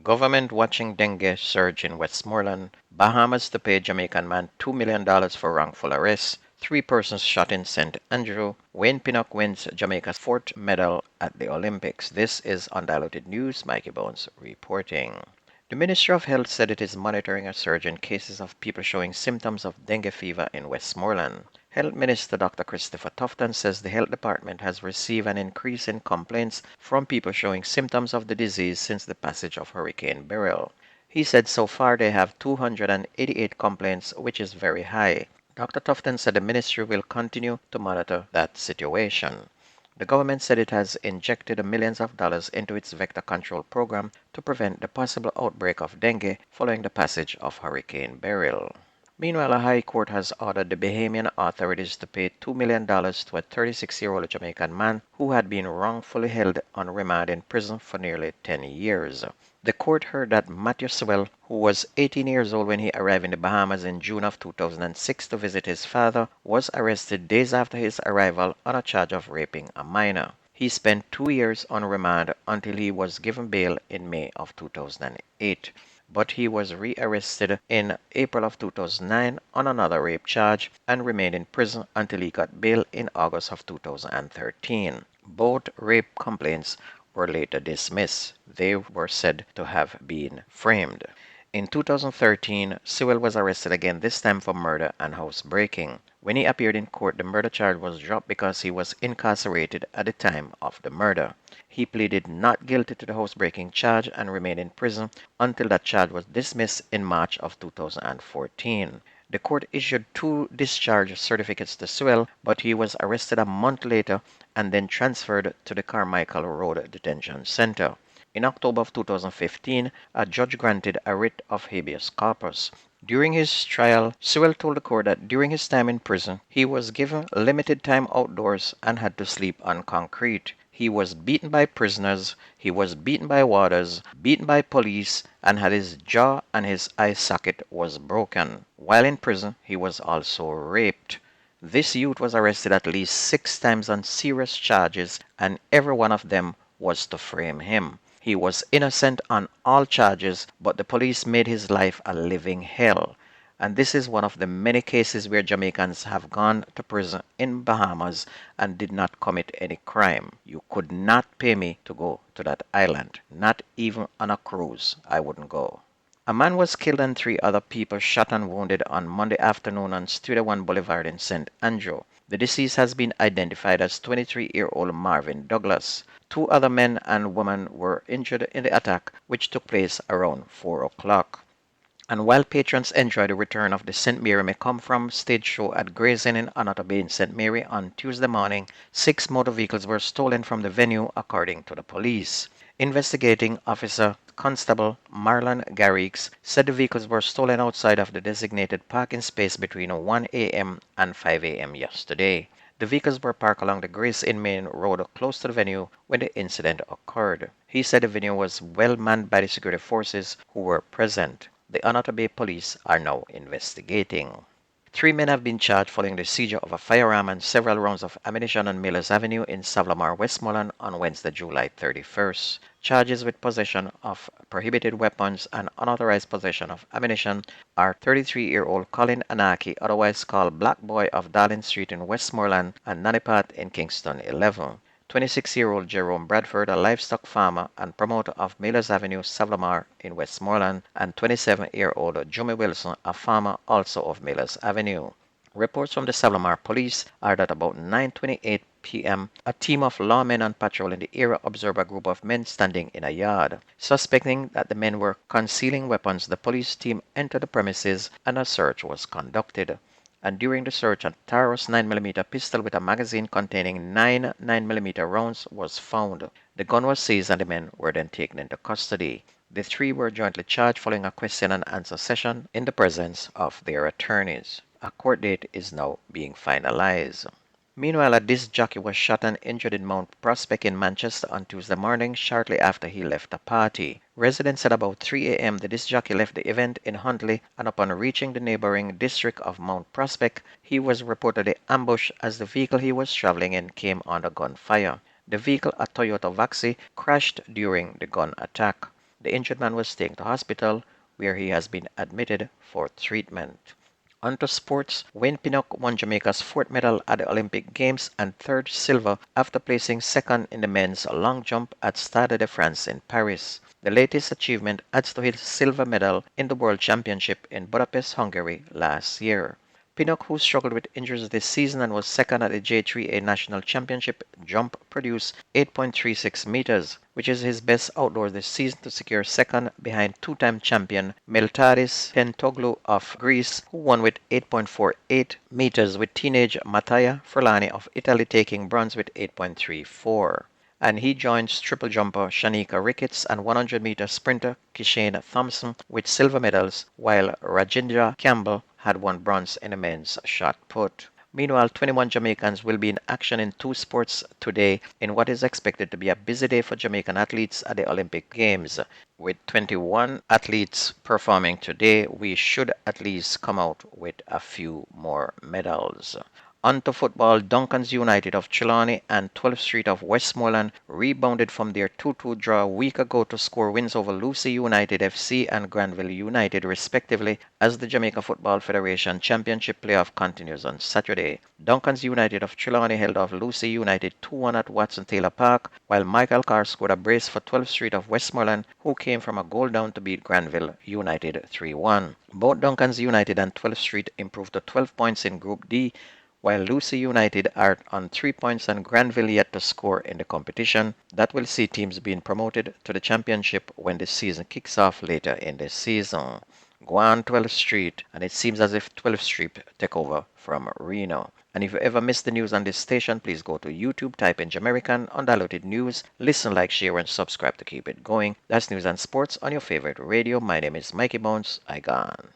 Government watching dengue surge in Westmoreland. Bahamas to pay Jamaican man $2 million for wrongful arrest. 3 persons shot in St. Andrew. Pinnock wins Jamaica's 4th medal at the Olympics. This is Undiluted News. Mikey Bones reporting. The Ministry of Health said it is monitoring a surge in cases of people showing symptoms of dengue fever in Westmoreland. Health Minister Dr. Christopher Tufton says the health department has received an increase in complaints from people showing symptoms of the disease since the passage of Hurricane Beryl. He said so far they have 288 complaints, which is very high. Dr. Tufton said the ministry will continue to monitor that situation. The government said it has injected millions of dollars into its vector control program to prevent the possible outbreak of dengue following the passage of Hurricane Beryl. Meanwhile, a high court has ordered the Bahamian authorities to pay $2 million to a 36-year-old Jamaican man who had been wrongfully held on remand in prison for nearly 10 years. The court heard that Matthew Sewell, who was 18 years old when he arrived in the Bahamas in June of 2006 to visit his father, was arrested days after his arrival on a charge of raping a minor. He spent 2 years on remand until he was given bail in May of 2008. But he was rearrested in April of 2009 on another rape charge and remained in prison until he got bail in August of 2013. Both rape complaints were later dismissed. They were said to have been framed. In 2013, Sewell was arrested again, this time for murder and housebreaking. When he appeared in court, the murder charge was dropped because he was incarcerated at the time of the murder. He pleaded not guilty to the housebreaking charge and remained in prison until that charge was dismissed in March of 2014. The court issued 2 discharge certificates to Sewell, but he was arrested a month later and then transferred to the Carmichael Road Detention Center. In October of 2015, a judge granted a writ of habeas corpus. During his trial, Sewell told the court that during his time in prison, he was given limited time outdoors and had to sleep on concrete. He was beaten by prisoners, he was beaten by warders, beaten by police, and had his jaw and his eye socket was broken. While in prison, he was also raped. This youth was arrested at least 6 times on serious charges, and every one of them was to frame him. He was innocent on all charges, but the police made his life a living hell. And this is one of the many cases where Jamaicans have gone to prison in Bahamas and did not commit any crime. You could not pay me to go to that island. Not even on a cruise, I wouldn't go. A man was killed and 3 other people shot and wounded on Monday afternoon on Studio One Boulevard in St. Andrew. The deceased has been identified as 23-year-old Marvin Douglas. 2 other men and women were injured in the attack, which took place around 4 o'clock. And while patrons enjoy the return of the St. Mary May Come From stage show at Gray's Inn in Anota Bay in St. Mary on Tuesday morning, 6 motor vehicles were stolen from the venue, according to the police. Investigating officer Constable Marlon Garrix said the vehicles were stolen outside of the designated parking space between 1 a.m. and 5 a.m. yesterday. The vehicles were parked along the Grace Inn Main Road close to the venue when the incident occurred. He said the venue was well manned by the security forces who were present. The Anota Bay police are now investigating. 3 men have been charged following the seizure of a firearm and several rounds of ammunition on Millers Avenue in Savlamar, Westmoreland on Wednesday, July 31st. Charges with possession of prohibited weapons and unauthorized possession of ammunition are 33-year-old Colin Anaki, otherwise called Black Boy of Darling Street in Westmoreland, and Nanipat in Kingston 11. 26-year-old Jerome Bradford, a livestock farmer and promoter of Millers Avenue, Savlamar in Westmoreland, and 27-year-old Jimmy Wilson, a farmer also of Millers Avenue. Reports from the Savlamar police are that about 9:28 p.m., a team of lawmen on patrol in the area observed a group of men standing in a yard. Suspecting that the men were concealing weapons, the police team entered the premises and a search was conducted. And during the search, a Taurus 9mm pistol with a magazine containing 9 9mm rounds was found. The gun was seized and the men were then taken into custody. The 3 were jointly charged following a question and answer session in the presence of their attorneys. A court date is now being finalized. Meanwhile, a disc jockey was shot and injured in Mount Prospect in Manchester on Tuesday morning shortly after he left a party. Residents said about 3 a.m. the disc jockey left the event in Huntley, and upon reaching the neighboring district of Mount Prospect, he was reportedly ambushed as the vehicle he was traveling in came under gunfire. The vehicle, a Toyota Vaxi, crashed during the gun attack. The injured man was taken to hospital where he has been admitted for treatment. Onto sports, Wayne Pinnock won Jamaica's fourth medal at the Olympic Games and third silver after placing second in the men's long jump at Stade de France in Paris. The latest achievement adds to his silver medal in the World Championship in Budapest, Hungary last year. Pinnock, who struggled with injuries this season and was second at the J3A National Championship jump, produced 8.36 meters, which is his best outdoors this season to secure second behind two-time champion Miltiadis Pentoglu of Greece, who won with 8.48 meters, with teenage Mattia Furlani of Italy taking bronze with 8.34. And he joins triple jumper Shanika Ricketts and 100-meter sprinter Kishane Thompson with silver medals, while Rajendra Campbell had won bronze in the men's shot put. Meanwhile, 21 Jamaicans will be in action in two sports today in what is expected to be a busy day for Jamaican athletes at the Olympic Games. With 21 athletes performing today, we should at least come out with a few more medals. On to football, Duncans United of Trelawney and 12th Street of Westmoreland rebounded from their 2-2 draw a week ago to score wins over Lucy United FC and Granville United respectively as the Jamaica Football Federation Championship playoff continues on Saturday. Duncans United of Trelawney held off Lucy United 2-1 at Watson Taylor Park, while Michael Carr scored a brace for 12th Street of Westmoreland, who came from a goal down to beat Granville United 3-1. Both Duncans United and 12th Street improved to 12 points in Group D, while Lucy United are on 3 points and Granville yet to score in the competition. That will see teams being promoted to the championship when the season kicks off later in the season. Go on 12th Street, and it seems as if 12th Street take over from Reno. And if you ever miss the news on this station, please go to YouTube, type in Jamerican Undiluted News, listen, like, share, and subscribe to keep it going. That's news and sports on your favorite radio. My name is Mikey Bones. I gone.